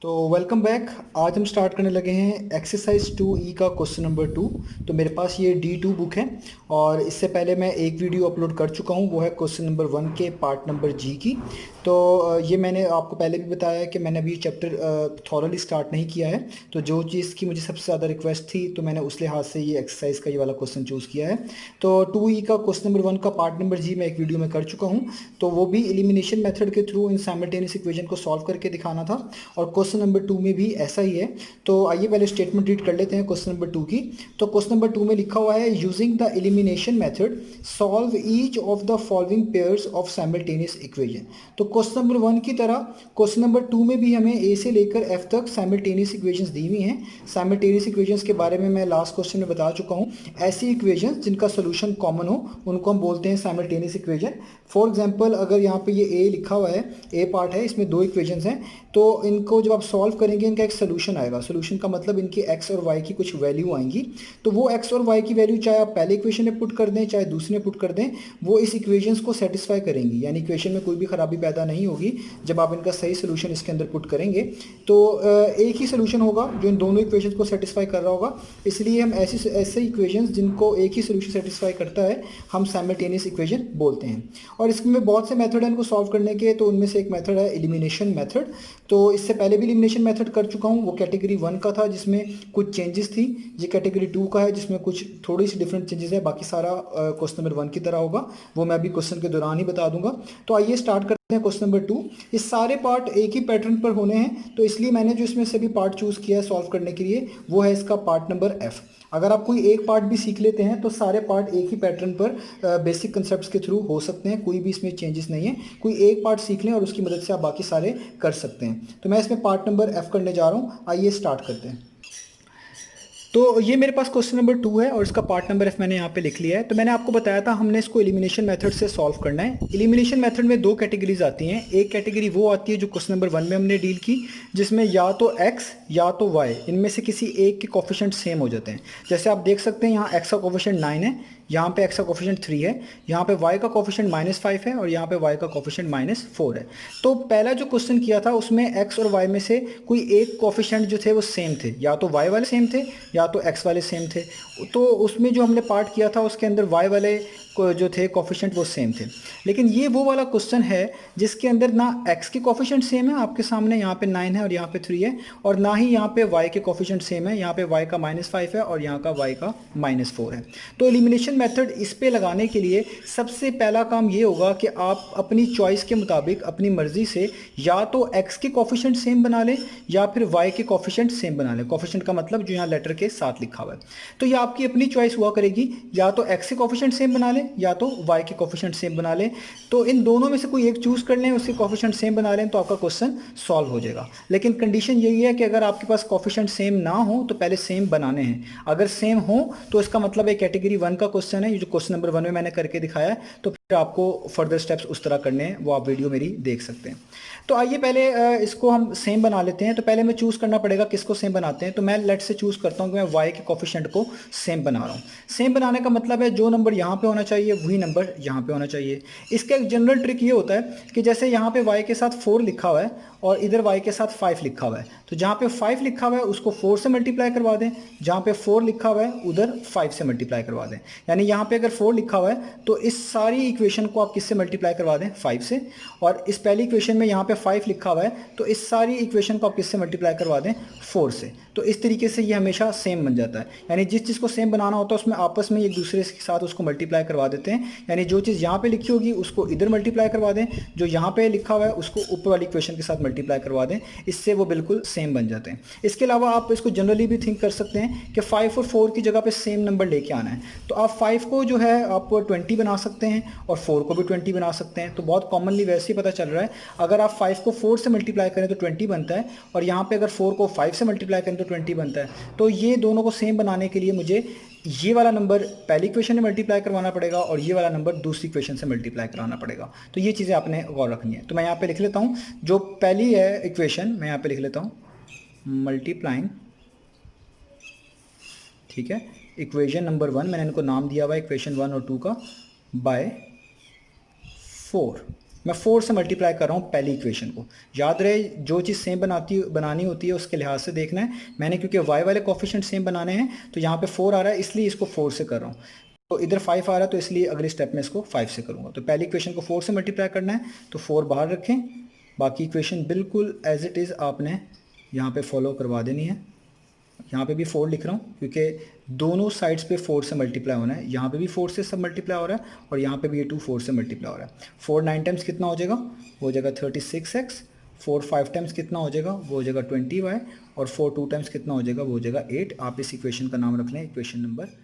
तो welcome back. आज हम स्टार्ट करने लगे हैं एक्सरसाइज 2E का क्वेश्चन नंबर 2। तो मेरे पास ये D2 बुक है और इससे पहले मैं एक वीडियो अपलोड कर चुका हूँ, वो है क्वेश्चन नंबर 1 के पार्ट नंबर जी की। तो ये मैंने आपको पहले भी बताया कि मैंने अभी चैप्टर थॉरली स्टार्ट नहीं किया है। तो जो चीज़ की मुझे सबसे ज़्यादा रिक्वेस्ट थी तो मैंने उस लिहाज से ये एक्सरसाइज का ये वाला क्वेश्चन चूज़ किया है। तो 2E का क्वेश्चन नंबर 1 का पार्ट नंबर जी मैं एक वीडियो में कर चुका हूँ। तो वो भी एलिमिनेशन मेथड के थ्रू इन साइमल्टेनियस इक्वेशन को सॉल्व करके दिखाना था और क्वेश्चन नंबर 2 में भी ऐसा ही है। तो आइए पहले स्टेटमेंट रीड कर लेते हैं क्वेश्चन नंबर 2 की। तो क्वेश्चन नंबर 2 में लिखा हुआ है using the elimination method solve each of the following pairs of simultaneous equation. तो क्वेश्चन नंबर 1 की तरह क्वेश्चन नंबर 2 में भी हमें ए से लेकर एफ तक साइमल्टेनियस इक्वेशंस दी हुई हैं। साइमल्टेनियस इक्वेशंस के बारे में मैं लास्ट क्वेश्चन में बता चुका हूँ। ऐसी इक्वेशंस जिनका सोल्यूशन कॉमन हो उनको हम बोलते हैं साइमल्टेनियस इक्वेशन। फॉर एग्जांपल अगर यहाँ पे ये ए लिखा हुआ है, ए पार्ट है, इसमें दो इक्वेशंस हैं, तो इनको जब आप सॉल्व करेंगे इनका एक सोल्यूशन आएगा। सोल्यूशन का मतलब इनकी एक्स और वाई की कुछ वैल्यू आएंगी। तो वो एक्स और वाई की वैल्यू चाहे आप पहले इक्वेशन में पुट कर दें चाहे दूसरे में पुट कर दें, वो इस इक्वेशंस को सेटिस्फाई करेंगी। यानी इक्वेशन में कोई भी खराबी पैदा नहीं होगी जब आप इनका सही सोल्यूशन इसके अंदर पुट करेंगे। तो एक ही सोल्यूशन होगा जो इन दोनों इक्वेशंस को सेटिस्फाई कर रहा होगा। इसलिए हम ऐसे इक्वेशंस जिनको एक ही सोल्यूशन सेटिस्फाई करता है हम साइमल्टेनियस इक्वेशन बोलते हैं। और इसमें बहुत से मेथड हैं इनको सॉल्व करने के। तो उनमें से एक मेथड है एलिमिनेशन मेथड। तो इससे पहले भी एलिमिनेशन मेथड कर चुका हूँ, वो कैटेगरी 1 का था जिसमें कुछ चेंजेस थी। ये कैटेगरी 2 का है जिसमें कुछ थोड़ी सी डिफरेंट चेंजेस है। बाकी सारा क्वेश्चन नंबर 1 की तरह होगा, वो मैं अभी क्वेश्चन के दौरान ही बता दूंगा। तो आइए स्टार्ट करते हैं क्वेश्चन नंबर 2। ये सारे पार्ट एक ही पैटर्न पर होने हैं, तो इसलिए मैंने जो इसमें से भी पार्ट चूज किया है सॉल्व करने के लिए वो है इसका पार्ट नंबर एफ। अगर आप कोई एक पार्ट भी सीख लेते हैं तो सारे पार्ट एक ही पैटर्न पर बेसिक कंसेप्ट्स के थ्रू हो सकते हैं, कोई भी इसमें चेंजेस नहीं है। कोई एक पार्ट सीख लें और उसकी मदद से आप बाकी सारे कर सकते हैं। तो मैं इसमें पार्ट नंबर एफ करने जा रहा हूँ। आइए स्टार्ट करते हैं। तो ये मेरे पास क्वेश्चन नंबर 2 है और इसका पार्ट नंबर एफ मैंने यहाँ पे लिख लिया है। तो मैंने आपको बताया था हमने इसको एलिमिनेशन मेथड से सॉल्व करना है। एलिमिनेशन मेथड में दो कैटेगरीज आती हैं। एक कैटेगरी वो आती है जो क्वेश्चन नंबर 1 में हमने डील की, जिसमें या तो x या तो y इनमें से किसी एक के कोफिशिएंट सेम हो जाते हैं। जैसे आप देख सकते हैं यहाँ x का कोफिशिएंट 9 है, यहाँ पे x का कोफिशिएंट 3 है, यहाँ पे y का कोफिशिएंट -5 है और यहाँ पे y का कोफिशिएंट -4 है। तो पहला जो क्वेश्चन किया था उसमें x और y में से कोई एक कोफिशिएंट जो थे वो सेम थे, या तो y वाले सेम थे या तो x वाले सेम थे। तो उसमें जो हमने पार्ट किया था उसके अंदर y वाले जो थे कोफिशिएंट वो सेम थे। लेकिन ये वो वाला क्वेश्चन है जिसके अंदर ना x के कोफिशिएंट सेम है, आपके सामने यहाँ पे 9 है और यहाँ पे 3 है, और ना ही यहाँ पे y के कोफिशिएंट सेम है, यहाँ पे y का -5 है और यहाँ का y का -4 है। तो एलिमिनेशन मेथड इस पे लगाने के लिए सबसे पहला काम ये होगा कि आप अपनी चॉइस के मुताबिक अपनी मर्जी से या तो x के कोफिशिएंट सेम बना लें या फिर y के कोफिशिएंट सेम बना लें। कोफिशिएंट का मतलब जो यहाँ लेटर के साथ लिखा हुआ है। तो ये आपकी अपनी चॉइस हुआ करेगी, या तो x के कोफिशिएंट सेम बना लें या तो y के कोफिशिएंट सेम बना लें। तो इन दोनों में से कोई एक चूज कर लें, उसके कोफिशिएंट सेम बना लें, तो आपका क्वेश्चन सॉल्व हो जाएगा। लेकिन कंडीशन यही है कि अगर आपके पास कोफिशिएंट सेम ना हो तो पहले सेम बनाने हैं। अगर सेम हो तो इसका मतलब है कैटेगरी 1 का क्वेश्चन है, ये जो क्वेश्चन नंबर 1 में मैंने करके दिखाया है। तो फिर आपको फर्दर स्टेप्स उस तरह करने हैं, वो आप वीडियो मेरी देख सकते हैं। तो आइए पहले इसको हम सेम बना लेते हैं। तो पहले हमें चूज करना पड़ेगा किसको सेम बनाते हैं। तो मैं लेट से चूज करता हूं कि मैं y के कोफिशिएंट को सेम बना रहा हूं। सेम बनाने का मतलब है जो नंबर यहाँ पे होना चाहिए वही नंबर यहाँ पे होना चाहिए। इसका एक जनरल ट्रिक ये होता है कि जैसे यहाँ पे y के साथ 4 लिखा हुआ है और इधर y के साथ 5 लिखा हुआ है, तो जहाँ पे 5 लिखा हुआ है उसको 4 से मल्टीप्लाई करवा दें, जहाँ पे 4 लिखा हुआ है उधर 5 से मल्टीप्लाई करवा दें। यानी यहाँ पे अगर 4 लिखा हुआ है तो इस सारी इक्वेशन को आप किससे मल्टीप्लाई करवा दें, 5 से। और इस पहली इक्वेशन में यहाँ पे 5 लिखा हुआ है तो इस सारी इक्वेशन को आप किससे मल्टीप्लाई करवा दें, 4 से। तो इस तरीके से ये हमेशा सेम बन जाता है। यानी जिस चीज़ को सेम बनाना होता है उसमें आपस में एक दूसरे के साथ उसको मल्टीप्लाई करवा देते हैं। यानी जो चीज़ यहाँ पे लिखी होगी उसको इधर मल्टीप्लाई करवा दें, जो यहाँ पे लिखा हुआ है उसको ऊपर वाली इक्वेशन के साथ मल्टीप्लाई करवा दें, इससे वो बिल्कुल सेम बन जाते हैं। इसके अलावा आप इसको जनरली भी थिंक कर सकते हैं कि 5 और 4 की जगह पे सेम नंबर लेके आना है। तो आप 5 को जो है आप 20 बना सकते हैं और 4 को भी 20 बना सकते हैं। तो बहुत कॉमनली वैसे ही पता चल रहा है, अगर आप 5 को 4 से मल्टीप्लाई करें तो 20 बनता है और यहाँ पे अगर 4 को 5 से मल्टीप्लाई करें तो 20 बनता है। तो ये दोनों को सेम बनाने के लिए मुझे ये वाला नंबर पहली इक्वेशन में मल्टीप्लाई करवाना पड़ेगा और ये वाला नंबर दूसरी इक्वेशन से मल्टीप्लाई कराना पड़ेगा। तो ये चीज़ें आपने गौर रखनी है। तो मैं यहाँ पे लिख लेता हूँ जो पहली है इक्वेशन, मैं यहाँ पे लिख लेता हूँ मल्टीप्लाइंग, ठीक है, इक्वेशन नंबर 1, मैंने इनको नाम दिया हुआ है इक्वेशन 1 और 2 का, बाय 4। मैं 4 से मल्टीप्लाई कर रहा हूँ पहली इक्वेशन को। याद रहे जो चीज़ सेम बनानी होती है उसके लिहाज से देखना है। मैंने क्योंकि y वाले कोफिशिएंट सेम बनाने हैं तो यहाँ पे 4 आ रहा है इसलिए इसको 4 से कर रहा हूँ, तो इधर 5 आ रहा है तो इसलिए अगले स्टेप में इसको 5 से करूँगा। तो पहली इक्वेशन को 4 से मल्टीप्लाई करना है तो 4 बाहर रखें, बाकी इक्वेशन बिल्कुल एज इट इज़ आपने यहाँ पे फॉलो करवा देनी है। यहाँ पे भी 4 लिख रहा हूँ क्योंकि दोनों साइड्स पे 4 से मल्टीप्लाई होना है। यहाँ पे भी 4 से सब मल्टीप्लाई हो रहा है और यहाँ पे भी ये 2 4 से मल्टीप्लाई हो रहा है। 4 9 टाइम्स कितना हो जाएगा, वो हो जाएगा 36x। 4 5 टाइम्स कितना हो जाएगा, वो हो जाएगा 20y। और 4 2 टाइम्स कितना हो जाएगा, वो हो जाएगा 8। आप इस इक्वेशन का नाम रख लें इक्वेशन नंबर 3।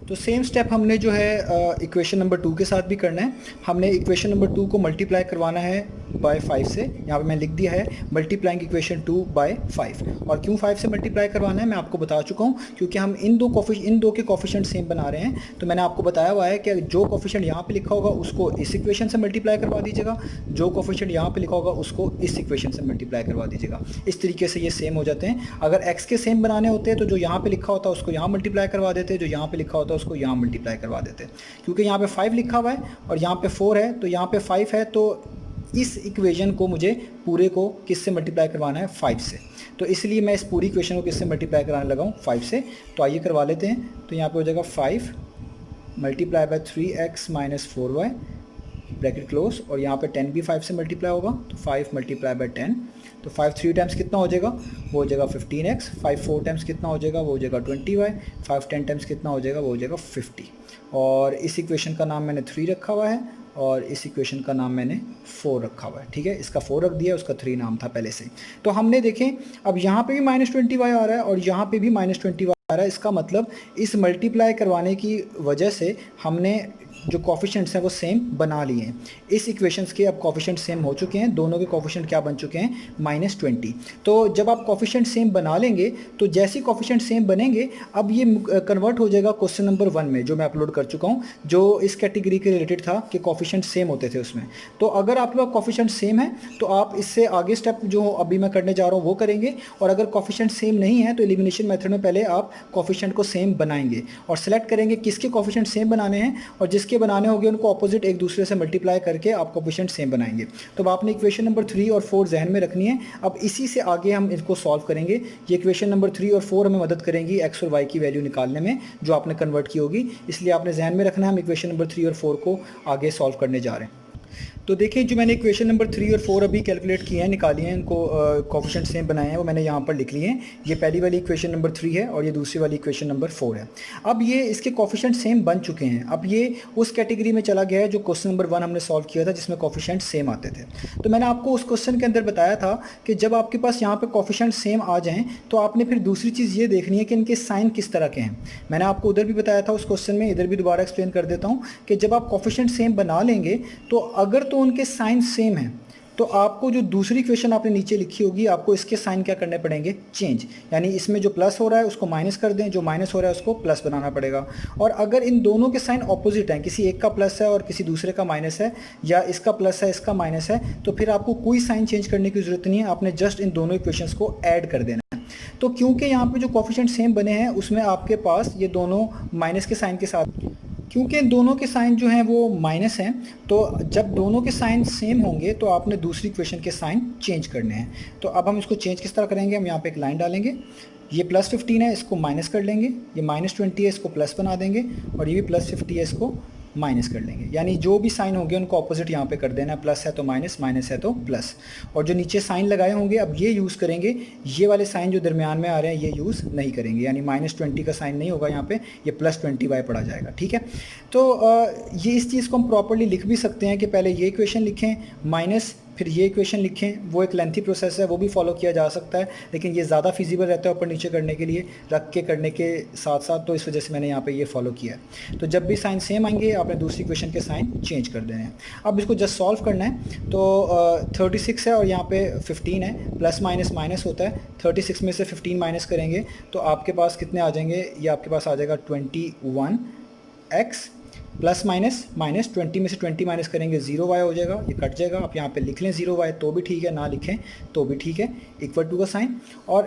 तो सेम स्टेप हमने जो है इक्वेशन नंबर 2 के साथ भी करना है। हमने इक्वेशन नंबर 2 को मल्टीप्लाई करवाना है बाय 5 से। यहाँ पे मैं लिख दिया है मल्टीप्लाइंग इक्वेशन 2 बाय 5। और क्यों 5 से मल्टीप्लाई करवाना है मैं आपको बता चुका हूँ, क्योंकि हम इन दो के कोफिशिएंट सेम बना रहे हैं। तो मैंने आपको बताया हुआ है कि जो कोफिशिएंट यहाँ पे लिखा होगा उसको इस इक्वेशन से मल्टीप्लाई करवा दीजिएगा, जो कोफिशिएंट यहाँ पे लिखा होगा उसको इस इक्वेशन से मल्टीप्लाई करवा दीजिएगा। इस तरीके से ये सेम हो जाते हैं। अगर x के सेम बनाने होते हैं तो जो यहाँ पे लिखा होता है उसको यहाँ मल्टीप्लाई करवा देते हैं, जो यहाँ पे लिखा होता है उसको यहाँ मल्टीप्लाई करवा देते हैं। क्योंकि यहाँ पे 5 लिखा हुआ है और यहाँ पे 4 है तो यहाँ पे 5 है, तो इस इक्वेशन को मुझे पूरे को किससे मल्टीप्लाई करवाना है, 5 से। तो इसलिए मैं इस पूरी इक्वेशन को किससे मल्टीप्लाई कराने लगा हूँ, 5 से। तो आइए करवा लेते हैं। तो यहाँ पे हो जाएगा 5 multiply by 3x minus 4y bracket close, और यहाँ पे 10 भी 5 से मल्टीप्लाई होगा तो 5 मल्टीप्लाई बाय 10। तो 5 3 टाइम्स कितना हो जाएगा, वो हो जाएगा 15x। 5 4 टाइम्स कितना हो जाएगा, वो हो जाएगा 20y। 5 10 टाइम्स कितना हो जाएगा, वो हो जाएगा 50। और इस इक्वेशन का नाम मैंने 3 रखा हुआ है और इस इक्वेशन का नाम मैंने 4 रखा हुआ है। ठीक है, इसका 4 रख दिया, उसका 3 नाम था पहले से। तो हमने देखें अब यहाँ पे भी -20y आ रहा है और यहाँ पे भी -20y आ रहा है। इसका मतलब इस मल्टीप्लाई करवाने की वजह से हमने जो कोफिशिएंट्स हैं वो सेम बना लिए हैं। इस इक्वेशंस के अब कोफिशिएंट सेम हो चुके हैं, दोनों के कोफिशिएंट क्या बन चुके हैं, -20। तो जब आप कोफिशिएंट सेम बना लेंगे तो जैसे ही कोफिशिएंट सेम बनेंगे अब ये कन्वर्ट हो जाएगा क्वेश्चन नंबर 1 में, जो मैं अपलोड कर चुका हूँ, जो इस कैटेगरी के रिलेटेड था कि कोफिशिएंट सेम होते थे उसमें। तो अगर आपके पास कोफिशिएंट सेम है तो आप इससे आगे स्टेप जो अभी मैं करने जा रहा हूँ वो करेंगे, और अगर कोफिशिएंट सेम नहीं है तो एलिमिनेशन मेथड में पहले आप कोफिशिएंट को सेम बनाएंगे और सेलेक्ट करेंगे किसके कोफिशिएंट सेम बनाने हैं, और जिसके बनाने होंगे उनको ऑपोजिट एक दूसरे से मल्टीप्लाई करके आप कोफिशिएंट सेम बनाएंगे। तो आपने इक्वेशन नंबर 3 और 4 जहन में रखनी है। अब इसी से आगे हम इसको सॉल्व करेंगे। ये इक्वेशन नंबर 3 और 4 हमें मदद करेंगी x और y की वैल्यू निकालने में जो आपने कन्वर्ट की होगी, इसलिए आपने जहन में रखना है हम इक्वेशन नंबर 3 और 4 को आगे सॉल्व करने जा रहे हैं। तो देखिए जो मैंने इक्वेशन नंबर 3 और 4 अभी कैलकुलेट किए हैं, निकाली हैं, इनको कोफिशिएंट सेम बनाए हैं, वो मैंने यहाँ पर लिख लिए हैं। ये पहली वाली इक्वेशन नंबर 3 है और ये दूसरी वाली इक्वेशन नंबर 4 है। अब ये इसके कोफिशिएंट सेम बन चुके हैं। अब ये उस कैटेगरी में चला गया है जो क्वेश्चन नंबर 1 हमने सॉल्व किया था जिसमें कोफिशिएंट सेम आते थे। तो मैंने आपको उस क्वेश्चन के अंदर बताया था कि जब आपके पास यहाँ पर कोफिशिएंट सेम आ जाएँ तो आपने फिर दूसरी चीज़ ये देखनी है कि इनके साइन किस तरह के हैं। मैंने आपको उधर भी बताया था उस क्वेश्चन में, इधर भी दोबारा एक्सप्लेन कर देता हूँ कि जब आप कोफिशिएंट सेम बना लेंगे तो अगर तो उनके साइन सेम है तो आपको जो दूसरी इक्वेशन आपने नीचे लिखी होगी आपको इसके साइन क्या करने पड़ेंगे, चेंज। यानी इसमें जो प्लस हो रहा है उसको माइनस कर दें, जो माइनस हो रहा है उसको प्लस बनाना पड़ेगा। और अगर इन दोनों के साइन ऑपोजिट हैं, किसी एक का प्लस है और किसी दूसरे का माइनस है, या इसका प्लस है इसका माइनस है, तो फिर आपको कोई साइन चेंज करने की ज़रूरत नहीं है, आपने जस्ट इन दोनों इक्वेशंस को ऐड कर देना है। तो क्योंकि यहाँ पे जो कोफिशिएंट सेम बने हैं उसमें आपके पास ये दोनों माइनस के साइन के साथ, क्योंकि दोनों के साइन जो हैं वो माइनस हैं, तो जब दोनों के साइन सेम होंगे तो आपने दूसरी इक्वेशन के साइन चेंज करने हैं। तो अब हम इसको चेंज किस तरह करेंगे, हम यहाँ पे एक लाइन डालेंगे, ये +15 है इसको माइनस कर लेंगे, ये -20 है इसको प्लस बना देंगे, और ये भी +50 है इसको माइनस कर लेंगे। यानी जो भी साइन होंगे उनको ऑपोजिट यहाँ पे कर देना, प्लस है तो माइनस, माइनस है तो प्लस। और जो नीचे साइन लगाए होंगे अब ये यूज़ करेंगे, ये वाले साइन जो दरमियान में आ रहे हैं ये यूज़ नहीं करेंगे, यानी -20 का साइन नहीं होगा यहाँ पे, ये +20y पड़ा जाएगा। ठीक है, तो ये इस चीज़ को हम प्रॉपरली लिख भी सकते हैं कि पहले ये इक्वेशन लिखें माइनस फिर ये इक्वेशन लिखें। वो एक लेंथी प्रोसेस है, वो भी फॉलो किया जा सकता है, लेकिन ये ज़्यादा फिजिबल रहता है ऊपर नीचे करने के लिए, रख के करने के साथ साथ, तो इस वजह से मैंने यहाँ पे ये फॉलो किया है। तो जब भी साइन सेम आएंगे आपने दूसरी इक्वेशन के साइन चेंज कर देने हैं। अब इसको जस्ट सॉल्व करना है। तो 36 है और यहाँ पे 15 है, प्लस माइनस माइनस होता है, 36 में से 15 माइनस करेंगे तो आपके पास कितने आ जाएंगे, ये आपके पास आ जाएगा 21x, प्लस माइनस माइनस 20 में से 20 माइनस करेंगे 0y हो जाएगा, ये कट जाएगा। आप यहाँ पे लिख लें 0y तो भी ठीक है, ना लिखें तो भी ठीक है, इक्वल टू का साइन। और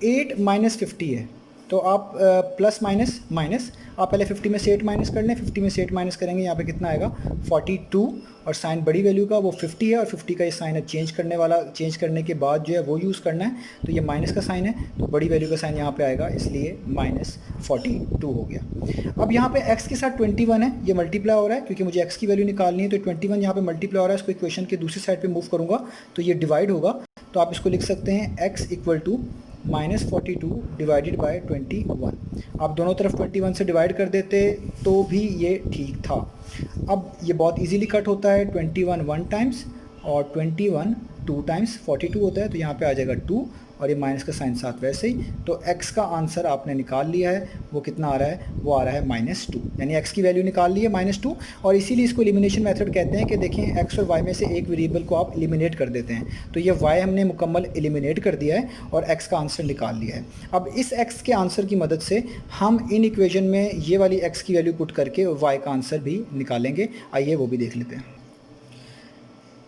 8 - 50 है, तो आप प्लस माइनस माइनस, आप पहले 50 में से 8 माइनस कर लें, 50 में से 8 माइनस करेंगे यहाँ पे कितना आएगा 42, और साइन बड़ी वैल्यू का वो 50 है, और 50 का ये साइन है चेंज करने के बाद जो है वो यूज़ करना है, तो ये माइनस का साइन है, तो बड़ी वैल्यू का साइन यहाँ पे आएगा, इसलिए -42 हो गया। अब यहाँ पे x के साथ 21 है, ये मल्टीप्लाई हो रहा है क्योंकि मुझे x की वैल्यू निकालनी है, तो 21 यहाँ पे मल्टीप्लाई हो रहा है, इसको इक्वेशन के दूसरी साइड पे मूव करूँगा तो ये डिवाइड होगा, तो आप इसको लिख सकते हैं x equal to -42 divided by 21। आप दोनों तरफ 21 से डिवाइड कर देते तो भी ये ठीक था। अब ये बहुत इजीली कट होता है, 21 1 टाइम्स और 21 2 टाइम्स 42 होता है, तो यहाँ पे आ जाएगा 2 और ये माइनस का साइन साथ वैसे ही, तो x का आंसर आपने निकाल लिया है, वो कितना आ रहा है, वो आ रहा है -2, यानी x की वैल्यू निकाल ली है -2, और इसीलिए इसको एलिमिनेशन मेथड कहते हैं कि देखें x और y में से एक वेरिएबल को आप एलिमिनेट कर देते हैं, तो ये y हमने मुकम्मल एलिमिनेट कर दिया है और x का आंसर निकाल लिया है। अब इस x के आंसर की मदद से हम इन इक्वेशन में ये वाली x की वैल्यू पुट करके y का आंसर भी निकालेंगे, आइए वो भी देख लेते हैं।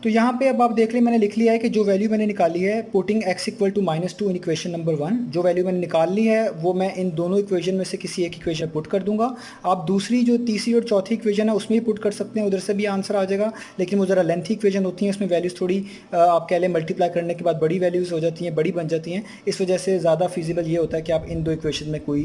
तो यहाँ पे अब आप देख लें, मैंने लिख लिया है कि जो वैल्यू मैंने निकाली है putting x equal to -2 in equation number 1, जो वैल्यू मैंने निकाल ली है वो मैं इन दोनों इक्वेशन में से किसी एक इक्वेशन पुट कर दूंगा। आप दूसरी जो तीसरी और चौथी इक्वेशन है उसमें भी पुट कर सकते हैं, उधर से भी आंसर आ जाएगा, लेकिन वो ज़रा लेंथी इक्वेशन होती हैं, उसमें वैल्यूज़ थोड़ी आप कह लें मल्टीप्लाई करने के बाद बड़ी वैल्यूज़ हो जाती हैं, बड़ी बन जाती हैं, इस वजह से ज़्यादा फिजिबल ये होता है कि आप इन दो इक्वेशन में कोई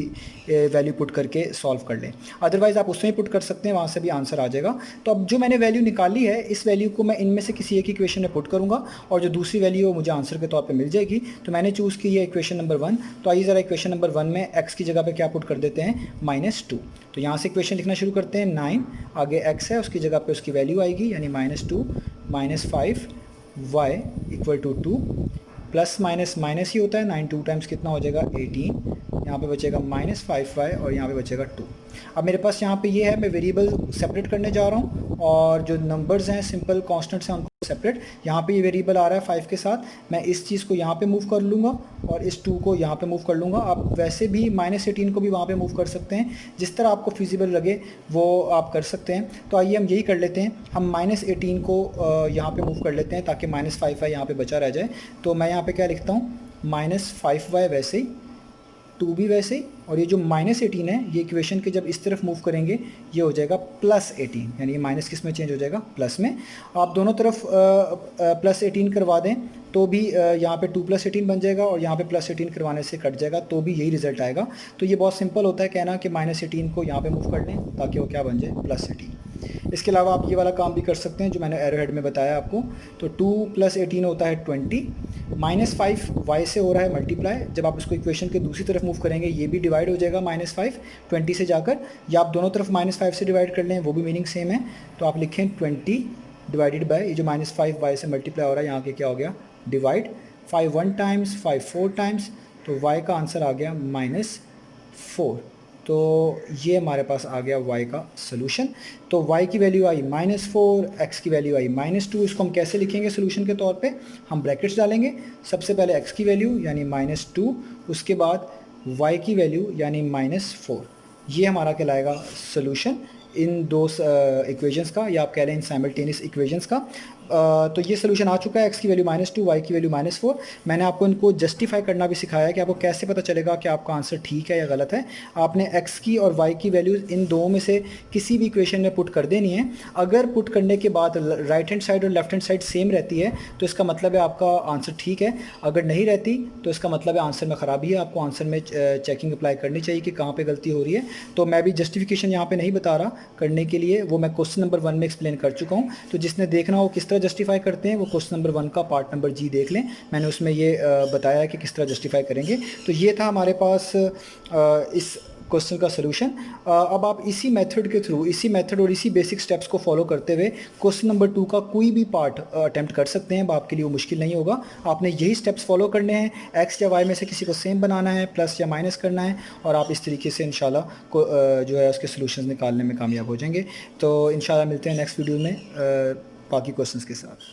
वैल्यू पुट करके सॉल्व कर लें, अदरवाइज़ आप उसमें ही पुट कर सकते हैं, वहाँ से भी आंसर आ जाएगा। तो अब जो मैंने वैल्यू निकाली है इस वैल्यू को मैं इनमें से किसी एक इक्वेशन में करूंगा और जो दूसरी वैल्यू है मुझे आंसर के तौर पे मिल जाएगी। तो मैंने चूज़ की है इक्वेशन नंबर 1, तो आइए ज़रा इक्वेशन नंबर 1 में x की जगह पे क्या पुट कर देते हैं -2। तो यहाँ से इक्वेशन लिखना शुरू करते हैं, 9 आगे x है उसकी जगह पे उसकी वैल्यू आएगी, यानी -2 -5 y equal to 2, plus minus minus ही होता है, 9 2 टाइम्स कितना हो जाएगा 18, यहाँ पे बचेगा -5y और यहाँ पे बचेगा 2। अब मेरे पास यहाँ पे ये है, मैं वेरिएबल सेपरेट करने जा रहा हूँ और जो नंबर्स हैं सिंपल कॉन्स्टेंट्स हैं उनको सेपरेट। यहाँ पे ये वेरिएबल आ रहा है 5 के साथ, मैं इस चीज़ को यहाँ पे मूव कर लूँगा और इस 2 को यहाँ पे मूव कर लूँगा। आप वैसे भी -18 को भी वहाँ पे मूव कर सकते हैं, जिस तरह आपको फिजिबल लगे वो आप कर सकते हैं। तो आइए हम यही कर लेते हैं, हम -18 को यहाँ पे मूव कर लेते हैं ताकि -5y यहाँ पे बचा रह जाए। तो मैं यहाँ पे क्या लिखता हूँ, -5y वैसे ही, 2 भी वैसे ही, और ये जो -18 है ये इक्वेशन के जब इस तरफ मूव करेंगे ये हो जाएगा +18, यानी ये माइनस किस में चेंज हो जाएगा, प्लस में। आप दोनों तरफ +18 करवा दें तो भी यहाँ पे 2 + 18 बन जाएगा और यहाँ पे +18 करवाने से कट जाएगा तो भी यही रिजल्ट आएगा। तो ये बहुत सिंपल होता है कहना कि -18 को यहाँ पे मूव कर लें ताकि वो क्या बन जाए, +18। इसके अलावा आप ये वाला काम भी कर सकते हैं जो मैंने एरो हेड में बताया आपको। तो 2 + 18 होता है 20, -5 y से हो रहा है मल्टीप्लाई, जब आप इसको इक्वेशन के दूसरी तरफ मूव करेंगे ये भी डिवाइड हो जाएगा -5 20 से जाकर, या आप दोनों तरफ -5 से डिवाइड कर लें वो भी मीनिंग सेम है। तो आप लिखें 20 डिवाइडेड बाय ये जो -5 y से मल्टीप्लाई हो रहा है यहाँ के क्या हो गया, डिवाइड, 5 1 टाइम्स 5 4 टाइम्स, तो y का आंसर आ गया -4। तो ये हमारे पास आ गया y का सोल्यूशन। तो y की वैल्यू आई -4, x की वैल्यू आई -2। इसको हम कैसे लिखेंगे सोल्यूशन के तौर पे, हम ब्रैकेट्स डालेंगे, सबसे पहले x की वैल्यू यानी -2, उसके बाद y की वैल्यू यानी -4, ये हमारा कहलाएगा सोल्यूशन इन दो इक्वेशंस का, या आप कह रहे हैं इन साइमल्टेनियस इक्वेशंस का। तो ये सोल्यूशन आ चुका है, x की वैल्यू -2, y की वैल्यू -4। मैंने आपको इनको जस्टिफाई करना भी सिखाया है कि आपको कैसे पता चलेगा कि आपका आंसर ठीक है या गलत है। आपने x की और y की वैल्यूज़ इन दो में से किसी भी इक्वेशन में पुट कर देनी है। अगर पुट करने के बाद राइट हैंड साइड और लेफ्ट हैंड साइड सेम रहती है तो इसका मतलब है आपका आंसर ठीक है, अगर नहीं रहती तो इसका मतलब है आंसर में ख़राबी है, आपको आंसर में चेकिंग अप्लाई करनी चाहिए कि कहाँ पर गलती हो रही है। तो मैं भी जस्टिफिकेशन यहाँ पर नहीं बता रहा करने के लिए, वो मैं क्वेश्चन नंबर 1 में एक्सप्लेन कर चुका हूँ। तो जिसने देखना हो किस तरह जस्टिफाई करते हैं वो क्वेश्चन नंबर 1 का पार्ट नंबर जी देख लें, मैंने उसमें ये बताया है कि किस तरह जस्टिफाई करेंगे। तो ये था हमारे पास इस क्वेश्चन का सोल्यूशन। अब आप इसी मेथड के थ्रू, इसी मेथड और इसी बेसिक स्टेप्स को फॉलो करते हुए क्वेश्चन नंबर 2 का कोई भी पार्ट अटेम्प्ट कर सकते हैं, आपके लिए वो मुश्किल नहीं होगा। आपने यही स्टेप्स फॉलो करने हैं, एक्स या वाई में से किसी को सेम बनाना है, प्लस या माइनस करना है, और आप इस तरीके से इंशाल्लाह को जो है उसके सोल्यूशन निकालने में कामयाब हो जाएंगे। तो इंशाल्लाह मिलते हैं नेक्स्ट वीडियो में बाकी क्वेश्चंस के साथ।